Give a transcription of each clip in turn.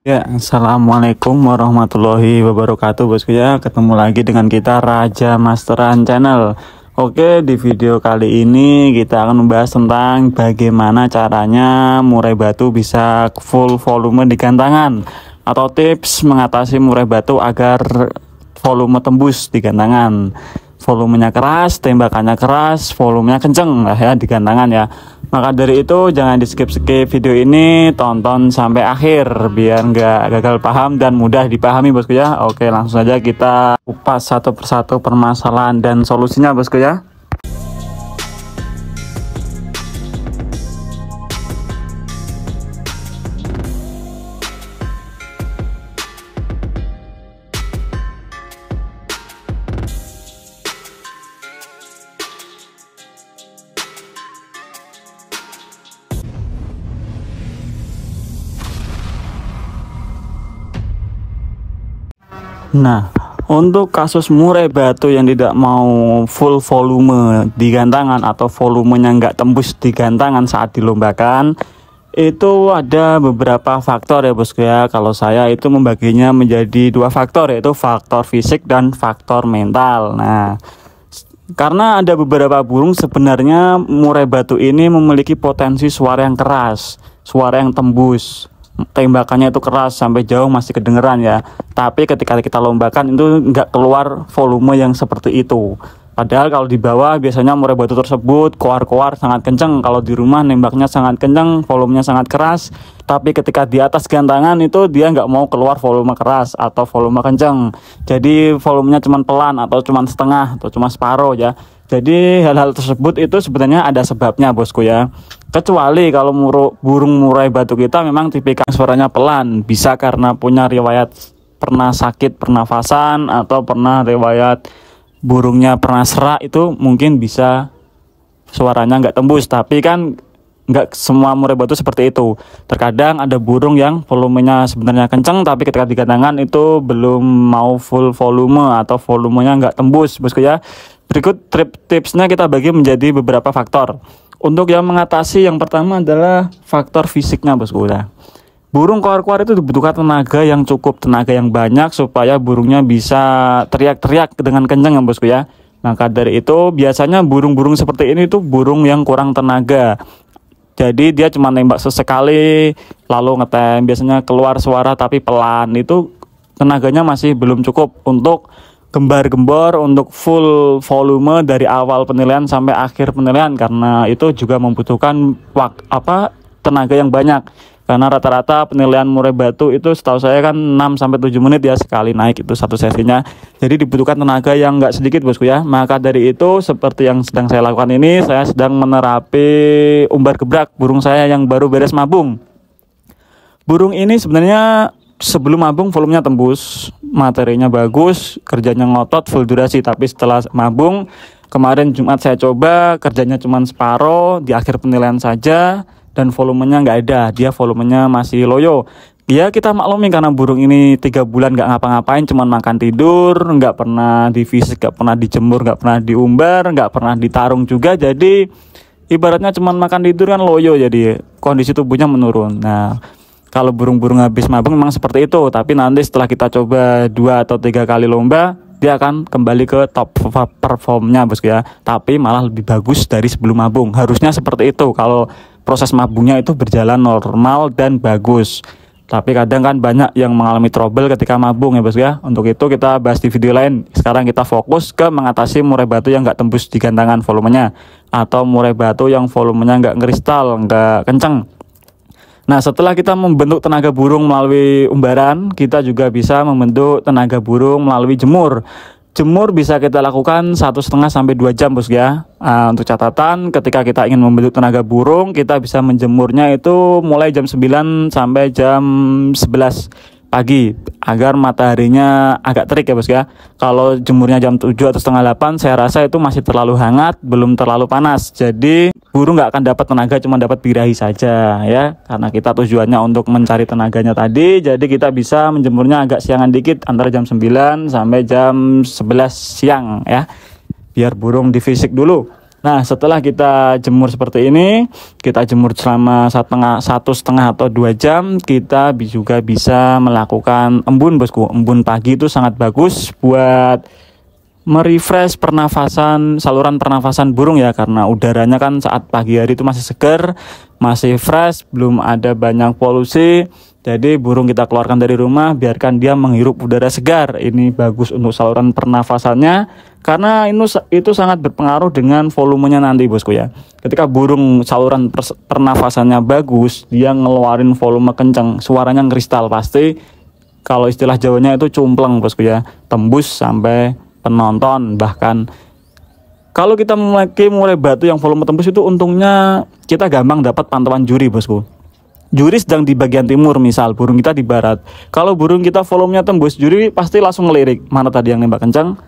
Ya, assalamualaikum warahmatullahi wabarakatuh, bosku ya. Ketemu lagi dengan kita Raja Masteran Channel. Oke, di video kali ini kita akan membahas tentang bagaimana caranya murai batu bisa full volume di gantangan, atau tips mengatasi murai batu agar volume tembus di gantangan. Volumenya keras, tembakannya keras, volumenya kenceng lah ya di gantangan ya. Maka dari itu jangan di skip-skip video ini, tonton sampai akhir biar nggak gagal paham dan mudah dipahami, bosku ya. Oke, langsung saja kita kupas satu persatu permasalahan dan solusinya, bosku ya. Nah, untuk kasus murai batu yang tidak mau full volume di gantangan atau volumenya nggak tembus di gantangan saat dilombakan, itu ada beberapa faktor ya, bosku ya. Kalau saya itu membaginya menjadi dua faktor, yaitu faktor fisik dan faktor mental. Nah, karena ada beberapa burung sebenarnya murai batu ini memiliki potensi suara yang keras, suara yang tembus, tembakannya itu keras sampai jauh masih kedengeran ya. Tapi ketika kita lombakan itu nggak keluar volume yang seperti itu. Padahal kalau di bawah biasanya murai batu tersebut koar-koar sangat kenceng. Kalau di rumah nembaknya sangat kenceng, volumenya sangat keras. Tapi ketika di atas gantangan itu dia nggak mau keluar volume keras atau volume kenceng. Jadi volumenya cuma pelan atau cuma setengah atau cuma separuh ya. Jadi hal-hal tersebut itu sebenarnya ada sebabnya, bosku ya. Kecuali kalau burung murai batu kita memang tipikal suaranya pelan, bisa karena punya riwayat pernah sakit pernafasan atau pernah riwayat burungnya pernah serak, itu mungkin bisa suaranya nggak tembus. Tapi kan nggak semua murai batu seperti itu. Terkadang ada burung yang volumenya sebenarnya kenceng tapi ketika digantangan itu belum mau full volume atau volumenya nggak tembus, bosku ya. Berikut tipsnya kita bagi menjadi beberapa faktor. Untuk yang mengatasi, yang pertama adalah faktor fisiknya, bosku ya. Burung koar-koar itu dibutuhkan tenaga yang cukup, tenaga yang banyak supaya burungnya bisa teriak-teriak dengan kencang ya, bosku ya. Maka dari itu biasanya burung-burung seperti ini tuh burung yang kurang tenaga. Jadi dia cuma nembak sesekali lalu ngetem, biasanya keluar suara tapi pelan. Itu tenaganya masih belum cukup untuk gembar-gembor, untuk full volume dari awal penilaian sampai akhir penilaian, karena itu juga membutuhkan tenaga yang banyak. Karena rata-rata penilaian murai batu itu setahu saya kan 6-7 menit ya sekali naik itu satu sesinya. Jadi dibutuhkan tenaga yang nggak sedikit, bosku ya. Maka dari itu seperti yang sedang saya lakukan ini, saya sedang menerapi umbar gebrak burung saya yang baru beres mabung. Burung ini sebenarnya sebelum mabung volumenya tembus, materinya bagus, kerjanya ngotot full durasi. Tapi setelah mabung kemarin Jumat saya coba, kerjanya cuma separuh di akhir penilaian saja dan volumenya nggak ada, dia volumenya masih loyo. Ya kita maklumi karena burung ini 3 bulan nggak ngapa-ngapain, cuma makan tidur, nggak pernah divisik, nggak pernah dijemur, nggak pernah diumbar, nggak pernah ditarung juga. Jadi ibaratnya cuma makan tidur kan loyo, jadi kondisi tubuhnya menurun. Nah, kalau burung-burung habis mabung memang seperti itu, tapi nanti setelah kita coba 2 atau 3 kali lomba, dia akan kembali ke top performnya, bosku ya. Tapi malah lebih bagus dari sebelum mabung. Harusnya seperti itu kalau proses mabungnya itu berjalan normal dan bagus. Tapi kadang kan banyak yang mengalami trouble ketika mabung ya, bosku ya. Untuk itu kita bahas di video lain. Sekarang kita fokus ke mengatasi murai batu yang nggak tembus di gantangan volumenya, atau murai batu yang volumenya nggak ngeristal, nggak kenceng. Nah, setelah kita membentuk tenaga burung melalui umbaran, kita juga bisa membentuk tenaga burung melalui jemur. Jemur bisa kita lakukan 1,5 sampai 2 jam, bosku ya. Untuk catatan, ketika kita ingin membentuk tenaga burung, kita bisa menjemurnya itu mulai jam 9 sampai jam 11 pagi agar mataharinya agak terik ya, bosku ya. Kalau jemurnya jam 7 atau setengah 8, saya rasa itu masih terlalu hangat, belum terlalu panas. Jadi burung nggak akan dapat tenaga, cuma dapat birahi saja ya. Karena kita tujuannya untuk mencari tenaganya tadi, jadi kita bisa menjemurnya agak siangan dikit, antara jam 9 sampai jam 11 siang ya. Biar burung difisik dulu. Nah, setelah kita jemur seperti ini, kita jemur selama 1,5 atau 2 jam, kita juga bisa melakukan embun, bosku. Embun pagi itu sangat bagus buat merefresh pernafasan, saluran pernafasan burung ya, karena udaranya kan saat pagi hari itu masih segar, masih fresh, belum ada banyak polusi. Jadi burung kita keluarkan dari rumah, biarkan dia menghirup udara segar. Ini bagus untuk saluran pernafasannya, karena itu sangat berpengaruh dengan volumenya nanti, bosku ya. Ketika burung saluran pernafasannya bagus, dia ngeluarin volume kencang, suaranya kristal, pasti kalau istilah Jawanya itu cumpleng, bosku ya, tembus sampai penonton. Bahkan kalau kita memakai murai batu yang volume tembus itu, untungnya kita gampang dapat pantauan juri, bosku. Juri sedang di bagian timur, misal burung kita di barat. Kalau burung kita volumenya tembus, juri pasti langsung ngelirik mana tadi yang nembak kencang.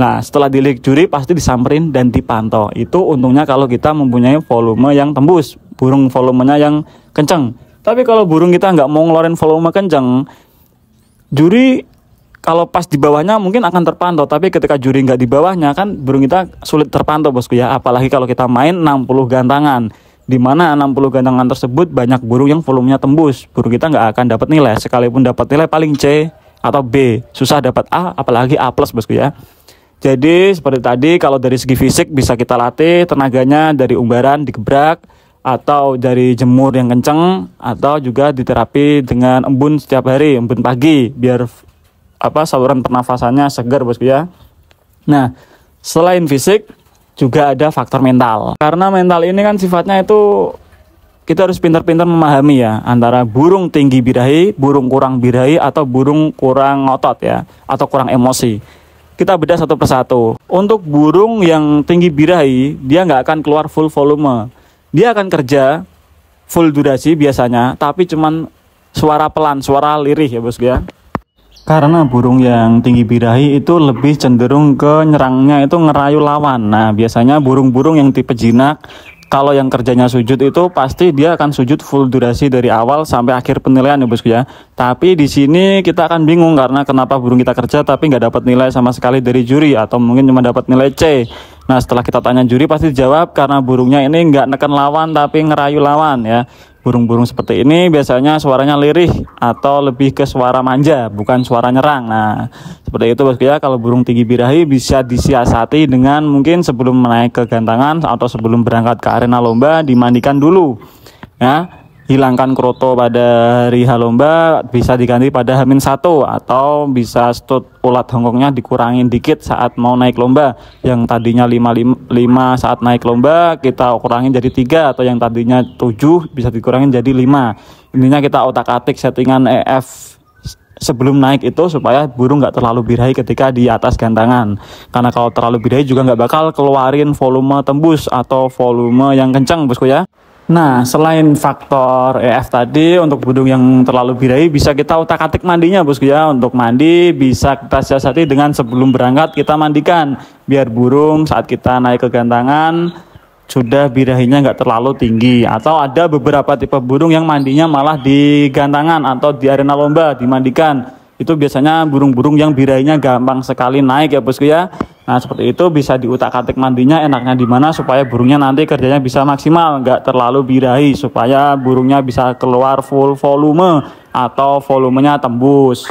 Nah, setelah dilirik juri pasti disamperin dan dipantau. Itu untungnya kalau kita mempunyai volume yang tembus, burung volumenya yang kencang. Tapi kalau burung kita nggak mau ngeluarin volume kencang, juri kalau pas di bawahnya mungkin akan terpantau, tapi ketika juri nggak di bawahnya kan burung kita sulit terpantau, bosku ya. Apalagi kalau kita main 60 gantangan, di mana 60 gantangan tersebut banyak burung yang volumenya tembus. Burung kita nggak akan dapat nilai, sekalipun dapat nilai paling C atau B, susah dapat A, apalagi A+, bosku ya. Jadi seperti tadi, kalau dari segi fisik bisa kita latih tenaganya dari umbaran digebrak, atau dari jemur yang kenceng, atau juga diterapi dengan embun setiap hari, embun pagi, biar saluran pernafasannya segar, bosku ya. Nah, selain fisik juga ada faktor mental, karena mental ini kan sifatnya itu kita harus pintar-pintar memahami ya, antara burung tinggi birahi, burung kurang birahi, atau burung kurang ngotot ya, atau kurang emosi. Kita bedah satu persatu. Untuk burung yang tinggi birahi, dia nggak akan keluar full volume, dia akan kerja full durasi biasanya, tapi cuman suara pelan, suara lirih ya, bosku ya. Karena burung yang tinggi birahi itu lebih cenderung ke nyerangnya itu ngerayu lawan. Nah, biasanya burung-burung yang tipe jinak, kalau yang kerjanya sujud itu pasti dia akan sujud full durasi dari awal sampai akhir penilaian ya, bosku ya. Tapi di sini kita akan bingung karena kenapa burung kita kerja tapi nggak dapat nilai sama sekali dari juri, atau mungkin cuma dapat nilai C. Nah, setelah kita tanya juri pasti dijawab karena burungnya ini nggak neken lawan tapi ngerayu lawan ya. Burung-burung seperti ini biasanya suaranya lirih atau lebih ke suara manja, bukan suara nyerang. Nah, seperti itu, bosku ya. Kalau burung tinggi birahi bisa disiasati dengan mungkin sebelum naik ke gantangan atau sebelum berangkat ke arena lomba dimandikan dulu ya. Hilangkan kroto pada hari lomba, bisa diganti pada H-1, atau bisa stud ulat hongkongnya dikurangin dikit saat mau naik lomba. Yang tadinya 5 saat naik lomba kita kurangin jadi 3, atau yang tadinya 7 bisa dikurangin jadi 5. Intinya kita otak-atik settingan EF sebelum naik itu supaya burung nggak terlalu birahi ketika di atas gantangan. Karena kalau terlalu birahi juga nggak bakal keluarin volume tembus atau volume yang kencang, bosku ya. Nah, selain faktor EF tadi, untuk burung yang terlalu birahi bisa kita utak-atik mandinya, bosku ya. Untuk mandi bisa kita siasati dengan sebelum berangkat kita mandikan, biar burung saat kita naik ke gantangan sudah birahinya nggak terlalu tinggi. Atau ada beberapa tipe burung yang mandinya malah di gantangan atau di arena lomba dimandikan. Itu biasanya burung-burung yang birahinya gampang sekali naik ya, bosku ya. Nah, seperti itu bisa diutak-atik mandinya enaknya di mana supaya burungnya nanti kerjanya bisa maksimal, nggak terlalu birahi, supaya burungnya bisa keluar full volume atau volumenya tembus.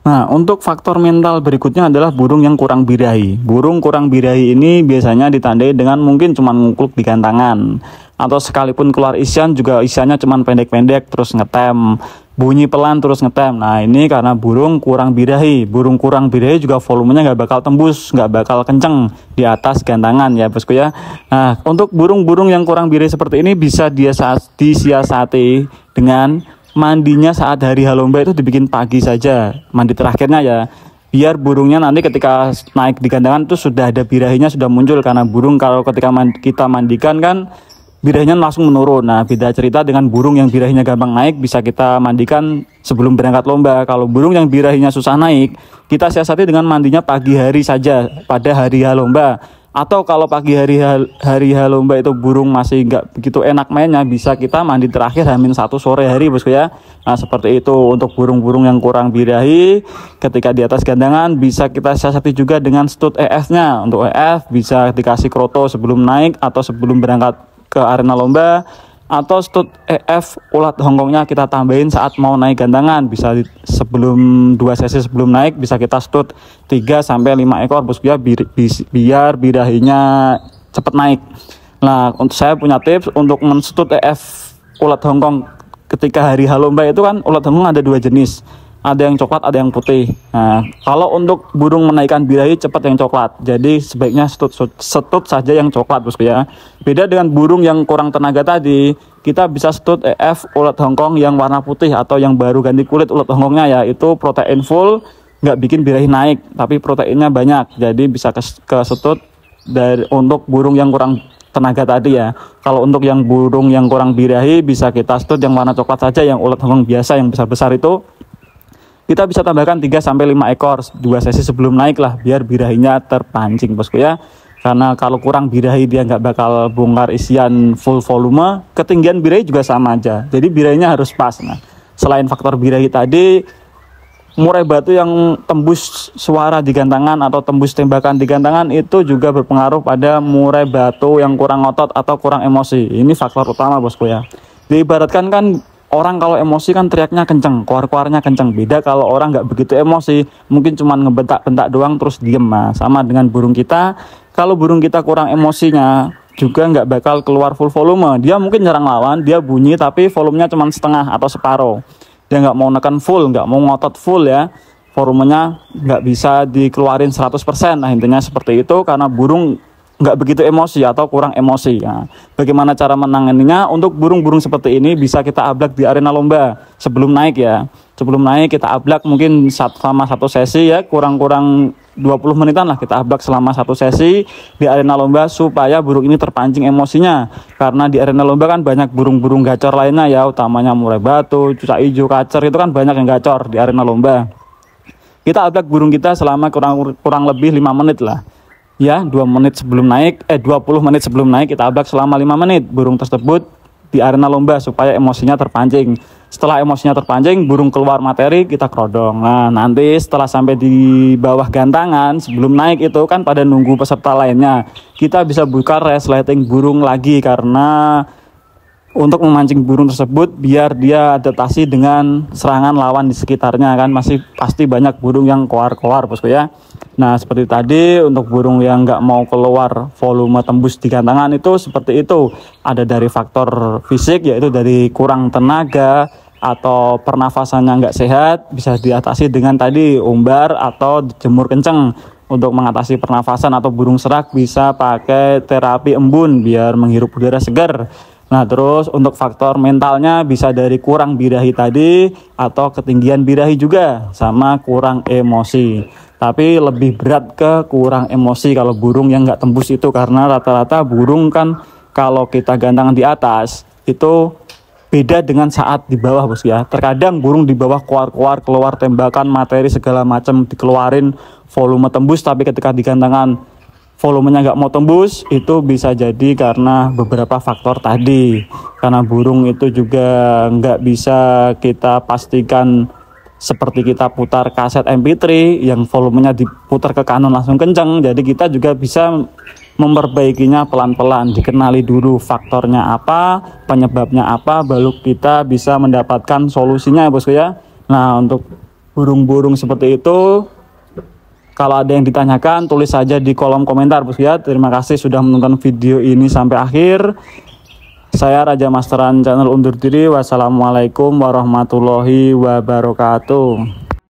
Nah, untuk faktor mental berikutnya adalah burung yang kurang birahi. Burung kurang birahi ini biasanya ditandai dengan mungkin cuma ngungkluk di gantangan, atau sekalipun keluar isian juga isiannya cuma pendek-pendek terus ngetem, bunyi pelan terus ngetem. Nah, ini karena burung kurang birahi. Burung kurang birahi juga volumenya nggak bakal tembus, nggak bakal kenceng di atas gantangan ya, bosku ya. Nah, untuk burung-burung yang kurang birahi seperti ini bisa disiasati dengan mandinya saat hari lomba itu dibikin pagi saja, mandi terakhirnya ya, biar burungnya nanti ketika naik di gantangan itu sudah ada birahinya sudah muncul. Karena burung kalau ketika kita mandikan kan birahinya langsung menurun. Nah, beda cerita dengan burung yang birahinya gampang naik, bisa kita mandikan sebelum berangkat lomba. Kalau burung yang birahinya susah naik, kita siasati dengan mandinya pagi hari saja pada hari lomba, Atau kalau pagi hari lomba itu burung masih nggak begitu enak mainnya, bisa kita mandi terakhir H-1 sore hari bosku ya. Nah seperti itu untuk burung-burung yang kurang birahi ketika di atas gandangan, bisa kita siasati juga dengan stud EF-nya. Untuk EF bisa dikasih kroto sebelum naik atau sebelum berangkat ke arena lomba, atau stud EF ulat hongkongnya kita tambahin saat mau naik gandangan. Bisa sebelum 2 sesi sebelum naik bisa kita stud 3-5 ekor bosku ya, biar birahinya cepat naik. Nah untuk saya punya tips untuk menstud EF ulat hongkong ketika hari lomba itu kan, ulat hongkong ada 2 jenis, ada yang coklat ada yang putih. Nah kalau untuk burung menaikkan birahi cepat yang coklat, jadi sebaiknya stud saja yang coklat bosku ya. Beda dengan burung yang kurang tenaga tadi, kita bisa stud EF ulat hongkong yang warna putih atau yang baru ganti kulit ulat hongkongnya ya, itu protein full, nggak bikin birahi naik tapi proteinnya banyak, jadi bisa ke stud dari untuk burung yang kurang tenaga tadi ya. Kalau untuk yang burung yang kurang birahi bisa kita stud yang warna coklat saja, yang ulat hongkong biasa yang besar-besar itu kita bisa tambahkan 3-5 ekor 2 sesi sebelum naik lah, biar birahinya terpancing bosku ya. Karena kalau kurang birahi dia nggak bakal bongkar isian full volume, ketinggian birahi juga sama aja, jadi birahinya harus pas. Nah selain faktor birahi tadi, murai batu yang tembus suara di gantangan atau tembus tembakan di gantangan itu juga berpengaruh pada murai batu yang kurang otot atau kurang emosi. Ini faktor utama bosku ya. Diibaratkan kan orang kalau emosi kan teriaknya kenceng, keluar-keluarnya kenceng. Beda kalau orang nggak begitu emosi, mungkin cuma ngebentak-bentak doang terus diem. Nah sama dengan burung kita, kalau burung kita kurang emosinya juga nggak bakal keluar full volume. Dia mungkin nyerang lawan, dia bunyi tapi volumenya cuma setengah atau separuh. Dia nggak mau nekan full, nggak mau ngotot full ya, volumenya nggak bisa dikeluarin 100%. Nah intinya seperti itu, karena burung nggak begitu emosi atau kurang emosi. Nah, bagaimana cara menanganinya? Untuk burung-burung seperti ini bisa kita ablak di arena lomba sebelum naik ya. Sebelum naik kita ablak mungkin selama 1 sesi ya, kurang-kurang 20 menitan lah kita ablak selama 1 sesi di arena lomba, supaya burung ini terpancing emosinya. Karena di arena lomba kan banyak burung-burung gacor lainnya ya, utamanya murai batu, cucak hijau, kacer, itu kan banyak yang gacor di arena lomba. Kita ablak burung kita selama kurang lebih 5 menit lah ya, 20 menit sebelum naik kita ablak selama 5 menit burung tersebut di arena lomba supaya emosinya terpancing. Setelah emosinya terpancing, burung keluar materi, kita kerodong. Nah nanti setelah sampai di bawah gantangan sebelum naik itu kan pada nunggu peserta lainnya, kita bisa buka resleting burung lagi, karena untuk memancing burung tersebut biar dia adaptasi dengan serangan lawan di sekitarnya kan, masih pasti banyak burung yang keluar bosku ya. Nah seperti tadi untuk burung yang nggak mau keluar volume tembus di gantangan itu seperti itu, ada dari faktor fisik yaitu dari kurang tenaga atau pernafasannya nggak sehat, bisa diatasi dengan tadi umbar atau jemur kenceng. Untuk mengatasi pernafasan atau burung serak bisa pakai terapi embun biar menghirup udara segar. Nah terus untuk faktor mentalnya bisa dari kurang birahi tadi atau ketinggian birahi juga, sama kurang emosi. Tapi lebih berat ke kurang emosi kalau burung yang nggak tembus itu, karena rata-rata burung kan kalau kita gantangan di atas itu beda dengan saat di bawah bos ya. Terkadang burung di bawah keluar tembakan materi segala macam dikeluarin volume tembus, tapi ketika di gantangan volumenya nggak mau tembus, itu bisa jadi karena beberapa faktor tadi. Karena burung itu juga nggak bisa kita pastikan seperti kita putar kaset MP3 yang volumenya diputar ke kanan langsung kencang. Jadi kita juga bisa memperbaikinya pelan-pelan, dikenali dulu faktornya apa, penyebabnya apa, baru kita bisa mendapatkan solusinya ya bosku ya. Nah untuk burung-burung seperti itu, kalau ada yang ditanyakan tulis saja di kolom komentar bosku ya. Terima kasih sudah menonton video ini sampai akhir. Saya Raja Masteran Channel undur diri. Wassalamualaikum warahmatullahi wabarakatuh.